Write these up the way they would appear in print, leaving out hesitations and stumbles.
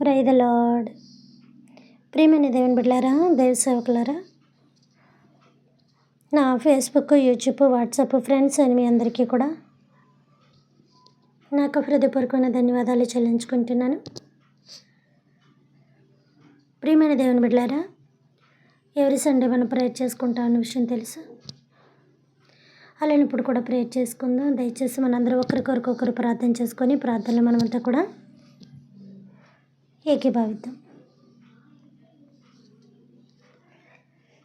Praise the lord. ప్రియమైన దేవుని బిడ్డలారా, దైవ సేవకులారా, నా ఫేస్బుక్, యూట్యూబ్, వాట్సాప్ ఫ్రెండ్స్ అని మీ అందరికీ కూడా నాకు హృదయపూర్వకమైన ధన్యవాదాలు చెల్లించుకుంటున్నాను. ప్రియమైన దేవుని బిడ్డలారా, ఎవరి సండే మనం ప్రేయర్ చేసుకుంటాం అన్న విషయం తెలుసు. అలానే ఇప్పుడు కూడా ప్రేయర్ చేసుకుందాం. దయచేసి మనందరూ ఒకరికొకరు ప్రార్థన చేసుకొని ప్రార్థనలు మనమంతా కూడా ఏకీభావిద్దాం.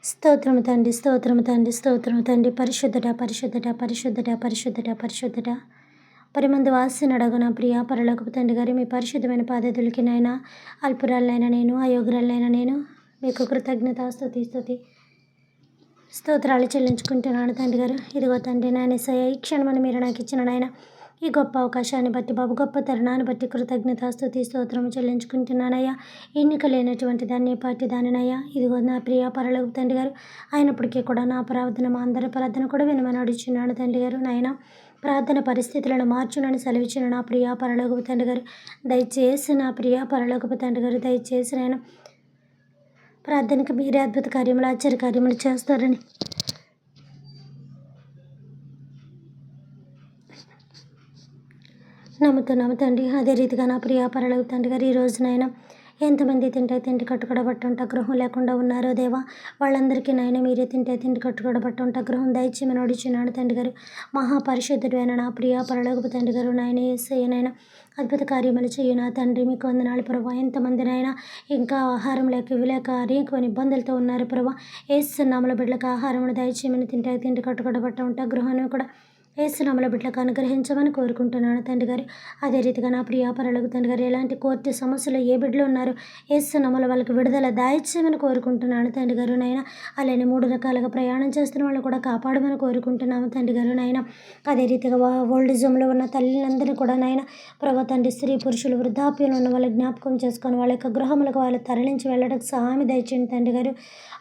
స్తోత్రము తండ్రి, స్తోత్రము తండ్రి, స్తోత్రము తండ్రి. పరిశుద్ధట, పరిశుద్ధట, పరిశుద్ధట, పరిశుద్ధట, పరిశుద్ధట. పరిమందు వాసినడగు నా ప్రియ పరలోకపు తండ్రి గారు, మీ పరిశుద్ధమైన పాదతులకి నాయన అల్పురాలనైనా నేను, అయోగ్యురాలనైనా నేను మీకు స్తుతి స్తోత్రాలు చెల్లించుకుంటున్నాను తండ్రి గారు. ఇదిగో తండ్రి నాయన సయ ఈ క్షణమని మీరు నాకు ఇచ్చిన నాయన ఈ గొప్ప అవకాశాన్ని బట్టి బాబు, గొప్ప తరుణాన్ని బట్టి స్తుతి స్తోత్రం చెల్లించుకుంటున్నానయ్యా. ఎన్నిక లేనటువంటి దాన్ని పాటి దానినయ్యా. ఇదిగో నా ప్రియ పరలోకపు తండ్రి గారు, అయినప్పటికీ కూడా నా ప్రార్థన, మా అందరి ప్రార్థన కూడా వినమని అడుగుచున్నాను తండ్రి గారు. నాయన ప్రార్థన పరిస్థితులను మార్చునని సెలవిచ్చిన నా ప్రియ పరలోకపు తండ్రి గారు, దయచేసి నా ప్రియ పరలోకపు తండ్రి గారు, దయచేసి నాయన ప్రార్థనకు మీరే అద్భుత కార్యములు, ఆశ్చర్య కార్యములు చేస్తారని నమ్ముతున్నాము తండ్రి. అదే రీతిగా నా ప్రియ పరలోకపు తండ్రి గారు, ఈ రోజునైనా ఎంతమంది తింటే తిండి కట్టుకోబట్టుంట గృహం లేకుండా ఉన్నారో దేవా, వాళ్ళందరికీ నాయన మీరే తింటే తిండి కట్టుకోబట్టుంట గృహం దయచేయమని అడుగుచున్నాడు తండ్రి గారు. మహాపరిశుద్ధుడు అయిన నా ప్రియ పరలోకపు తండ్రి గారు, నాయన యేసయ్యనైనా అద్భుత కార్యములు చేయు నా తండ్రి. మీకు వందనాలు ప్రభా. ఎంతమందినైనా ఇంకా ఆహారం లేక ఇవి లేక అనేక ఇబ్బందులతో ఉన్నారు ప్రభా. యేసునామములో బిడ్డలకు ఆహారమును దయచేయమని, తింటే తిండి కట్టుకోబట్టుంట గృహాన్ని కూడా యేసునామములో బిడ్డలకు అనుగ్రహించమని కోరుకుంటున్నాను తండ్రి గారు. అదే రీతిగా నా ప్రియ పరలోకపు తండ్రి గారు, ఎలాంటి కోర్టు సమస్యలు ఏ బిడ్డలు ఉన్నారు యేసునామములో వాళ్ళకి విడుదల దయచేయమని కోరుకుంటున్నాను తండ్రి గారు. నాయన అలానే 3 రకాలుగా ప్రయాణం చేస్తున్న వాళ్ళు కూడా కాపాడమని కోరుకుంటున్నాము తండ్రి గారు. నాయన అదే రీతిగా ఓల్డిజంలో ఉన్న తల్లిలందరినీ కూడా నాయన ప్రభా తండ్రి, స్త్రీ పురుషులు వృద్ధాప్యంలో ఉన్న వాళ్ళ జ్ఞాపకం చేసుకొని వాళ్ళ యొక్క గృహములకు వాళ్ళు తరలించి వెళ్ళడానికి సహాయం దయచేయండి తండ్రి గారు.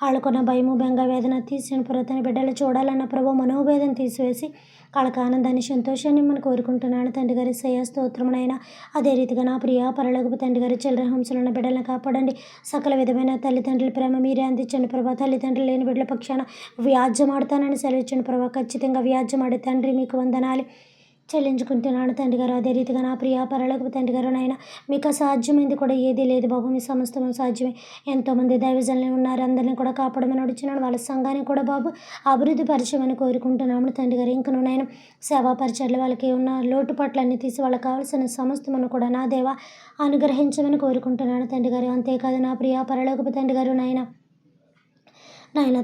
వాళ్ళకున్న భయము, బెంగ, వేదన తీసిన పురాతన బిడ్డలు చూడాలన్న ప్రభు మనోవేదన తీసివేసి వాళ్ళకి ఆనందాన్ని, సంతోషాన్ని మనం కోరుకుంటున్నాను తండ్రి గారి. స్తోత్రమునైనా అదే రీతిగా నా ప్రియ పరలోకపు తండ్రి గారి, చిల్డ్రన్ హోమ్స్లో ఉన్న బిడ్డలను కాపాడండి. సకల విధమైన తల్లిదండ్రుల ప్రేమ మీరే అందించండి ప్రభా. తల్లిదండ్రులు లేని బిడ్డల పక్షాన వ్యాజ్యమాడతానని సెలవిచ్చండి ప్రభా. ఖచ్చితంగా వ్యాజ్యమాడే తండ్రి మీకు వందనాలు చెల్లించుకుంటున్నాను తండ్రి గారు. అదే రీతిగా నా ప్రియ పరలోకపు తండ్రి గారు, నాయన మీకు అసాధ్యమైంది కూడా ఏదీ లేదు బాబు, మీ సమస్తము సాధ్యమే. ఎంతోమంది దైవజనులు ఉన్నారు, అందరినీ కూడా కాపాడమని అడుగుతున్నాను. వాళ్ళ సంఘాన్ని కూడా బాబు అభివృద్ధి పరిచయమని కోరుకుంటున్నాము తండ్రి గారు. ఇంకను నాయన సేవా పరిచయాలు వాళ్ళకి ఉన్న లోటుపాట్లన్నీ తీసి వాళ్ళకి కావాల్సిన సమస్తమును కూడా నా దేవ అనుగ్రహించమని కోరుకుంటున్నాను తండ్రి గారు. అంతేకాదు నా ప్రియ పరలోకపు తండ్రి గారు, నాయన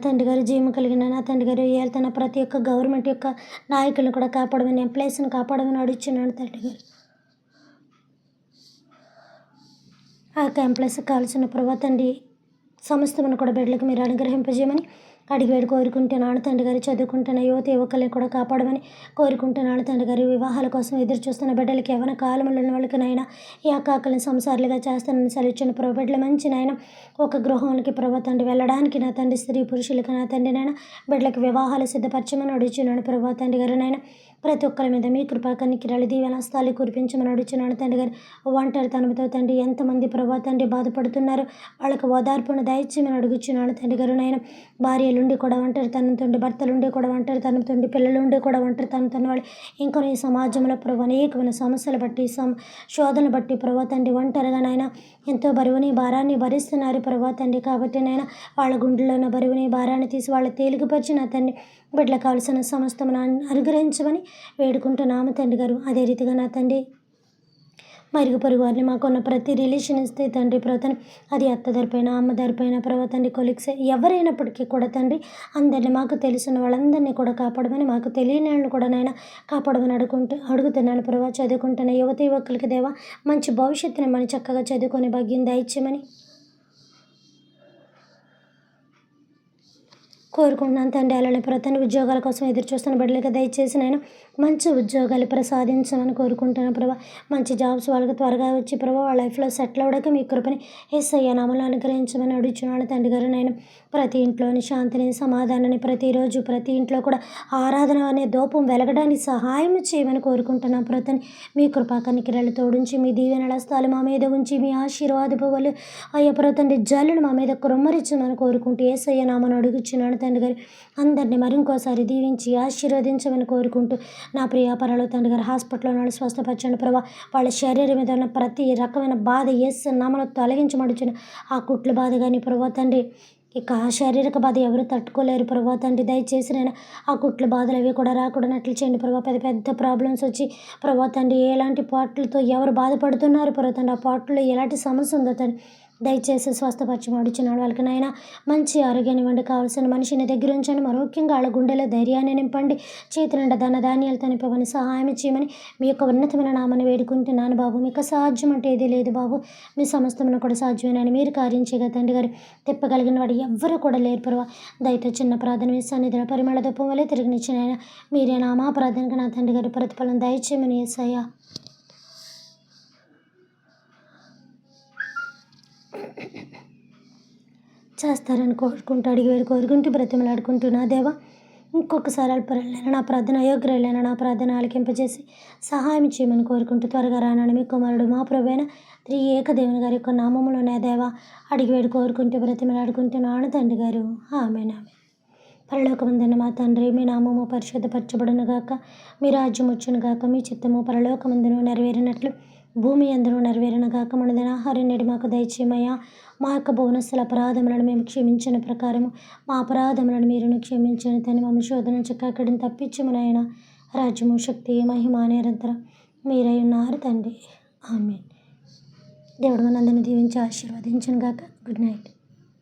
తండ్రి గారు, జీవము కలిగిన నా తండ్రి గారు, వెళ్తున్న ప్రతి ఒక్క గవర్నమెంట్ యొక్క నాయకులను కూడా కాపాడమని, ఎంప్లాయీస్ని కాపాడమని అడుగుతున్నాను తండ్రి గారు. ఆ యొక్క ఎంప్లాయీస్కి కావాల్సిన ప్రభా తండ్రి సమస్తమును కూడా బిడ్డలకు మీరు అనుగ్రహింపజేయమని అడిగి వేడి కోరుకుంటున్నాను తండ్రి గారు. చదువుకుంటున్న యువకుల్ని కూడా కాపాడమని కోరుకుంటున్నాను తండ్రి గారు. వివాహాల కోసం ఎదురు చూస్తున్న బిడ్డలకి, యవ్వన కాలంలో ఉన్న వాళ్ళకి నాయన ఈ ఆకాకలను సంసారులుగా చేస్తానని సెలవిచ్చిన ప్రభు. బిడ్డల మంచి నాయన ఒక గృహానికి ప్రభు తండ్రి వెళ్ళడానికి నా తండ్రి, స్త్రీ పురుషులకి నా తండ్రి నాయన బిడ్డలకు వివాహాలు సిద్ధపరచమని అడుగుచున్నాను ప్రభు తండ్రి గారు. నాయన ప్రతి ఒక్కరి మీద మీ కృపా కనికిరాలు దీవెన హస్తాలు కురిపించమని అడుగుచున్నాను తండ్రి గారు. ఒంటరితనంతో తండ్రి ఎంతమంది ప్రభు తండ్రి బాధపడుతున్నారు, వాళ్ళకు ఓదార్పును దయచేయమని అడుగుచున్నాను తండ్రి గారు. నాయన భార్యలుండి కూడా ఒంటరితనంతో, భర్తలుండి కూడా ఒంటరితనంతో, పిల్లలుండి కూడా ఒంటరితనంతో వాళ్ళు ఇంకా ఈ సమాజంలో ప్రభు అనేకమైన సమస్యలు బట్టి, శోధనలు బట్టి ప్రభు తండ్రి ఒంటరిగా నాయన ఎంతో బరువుని భారాన్ని భరిస్తున్నారు ప్రభు తండ్రి. కాబట్టి నాయన వాళ్ళ గుండెల్లో ఉన్న బరువుని భారాన్ని తీసి వాళ్ళ తేలికపరిచి నా తండ్రి బిడ్డలకు కావాల్సిన సమస్తమును అనుగ్రహించమని వేడుకుంటున్నాము తండ్రి గారు. అదే రీతిగా నా తండ్రి మరుగు పొరుగు వారిని, మాకున్న ప్రతి రిలేషన్ ఇస్తే తండ్రి ప్రభు, అది అత్తదారిపైన, అమ్మదారిపైన ప్రభు తండ్రి, కొలిక్స్ ఎవరైనప్పటికీ కూడా తండ్రి అందరినీ, మాకు తెలిసిన వాళ్ళందరినీ కూడా కాపాడమని, మాకు తెలియని వాళ్ళని కూడా నాయన కాపాడమని అడుగుతున్నాను ప్రభు. చదువుకుంటున్న యువకులకి దేవా మంచి భవిష్యత్తుని మనం చక్కగా చదువుకొని భాగ్యం దయచేయమని కోరుకుంటున్నాను తండ్రి. అలానే ప్రతి ఉద్యోగాల కోసం ఎదురు చూస్తున్న బిడ్డలకి దయచేసి నేను మంచి ఉద్యోగాలు ప్రసాదించమని కోరుకుంటున్నాను ప్రభా. మంచి జాబ్స్ వాళ్ళకి త్వరగా వచ్చి ప్రభా వాళ్ళ లైఫ్లో సెటిల్ అవ్వడానికి మీ కృపని యేసయ్య నామములో అనుగ్రహించమని అడుగుచున్నాను తండ్రి గారు. నేను ప్రతి ఇంట్లోని శాంతిని సమాధానాన్ని ప్రతిరోజు ప్రతి ఇంట్లో కూడా ఆరాధన అనే దూపం వెలగడానికి సహాయం చేయమని కోరుకుంటున్నాను ప్రభాని. మీ కృపా కనికిరాలు తోడుంచి మీ దీవెనల స్థాలు మా మీద ఉంచి మీ ఆశీర్వాదపు వల్ల అయ్యా ప్రభాతండి జల్లును మా మీద కుమ్మరించమని కోరుకుంటూ యేసయ్య నామను అడుగుచున్నాను తండ్రి గారు. అందరినీ మరింకోసారి దీవించి ఆశీర్వదించమని కోరుకుంటూ నా ప్రియ పరలోక తండ్రి గారు హాస్పిటల్లో ఉన్న స్వస్థపరచండి ప్రభా. వాళ్ళ శరీరం మీద ఉన్న ప్రతి రకమైన బాధ యేసు నామములో తొలగించమడుచున్న ఆ కుట్లు బాధ కానీ ప్రభా తండ్రి ఇక ఆ శారీరక బాధ ఎవరు తట్టుకోలేరు ప్రభా తండ్రి. దయచేసి నేను ఆ కుట్ల బాధలు అవి కూడా రాకూడనట్లు చేయండి ప్రభా. పెద్ద పెద్ద ప్రాబ్లమ్స్ వచ్చి ప్రభా తండ్రి ఎలాంటి పాటలతో ఎవరు బాధపడుతున్నారు ప్రభా తండ్రి, ఆ పాటల్లో ఎలాంటి సమస్య ఉందో తండ్రి దయచేసి స్వస్థపరచమడుచున్నాడు. వాళ్ళకి నాయన మంచి ఆరోగ్యాన్ని ఇవ్వండి. కావాల్సిన మనిషిని దగ్గర ఉంచండి. ముఖ్యంగా వాళ్ళ గుండెలో ధైర్యాన్ని నింపండి. చేతి నిండా ధాన్యాలతో నింపమని సహాయం చేయమని మీ యొక్క ఉన్నతమైన నామని వేడుకుంటున్నాను బాబు. మీకు సాధ్యం అంటే ఏదీ లేదు బాబు. మీ సమస్తమును కూడా సాధ్యమేనని మీరు కార్యం చేయగా తండ్రి గారు. తిప్పగలిగిన వాడు ఎవ్వరూ కూడా లేరు ప్రభా. దయతో చిన్న ప్రార్థన మీ సన్నిధిలో పరిమళ ధూపం వల్లే తిరిగినిచ్చిన ఆయన మీరే నా మా ప్రార్థనకు నా తండ్రి గారి ప్రతిఫలం దయచేయమని యేసయ్య చేస్తారని కోరుకుంటూ అడిగి కోరుకుంటూ బ్రతిమలాడుకుంటున్నా దేవా. ఇంకొకసారి అల్పరైన నా ప్రార్థన అయోగ్యులైన నా ప్రార్థన ఆలకింపజేసి సహాయం చేయమని కోరుకుంటూ త్వరగా రానని మీ కుమారుడు మా ప్రభువైన త్రియేక దేవుని గారి యొక్క నామములోనే దేవా అడిగి కోరుకుంటూ బ్రతిమలాడుకుంటున్నాను తండ్రి గారు. ఆమేన్. పరలోకమందున్న మా తండ్రి, మీ నామము పరిశుద్ధపరచబడును గాక, మీ రాజ్యం వచ్చును గాక, మీ చిత్తము పరలోకమందును నెరవేరినట్లు భూమి అందరూ నెరవేరిన గాక. మన దినాహారం నేడు మాకు దయచేయమయ్యా. మా యొక్క బోనస్సుల అపరాధములను మేము క్షమించిన ప్రకారము మా అపరాధములను మీరును క్షమించని తని మమ్మల్ని శోధన చక్కడిని తప్పించమనైనా రాజ్యము శక్తి మహిమ నిరంతరం మీరై ఉన్నారు తండ్రి. ఆమేన్. దేవుడు మనందరిని దీవించి ఆశీర్వదించును గాక. Good night.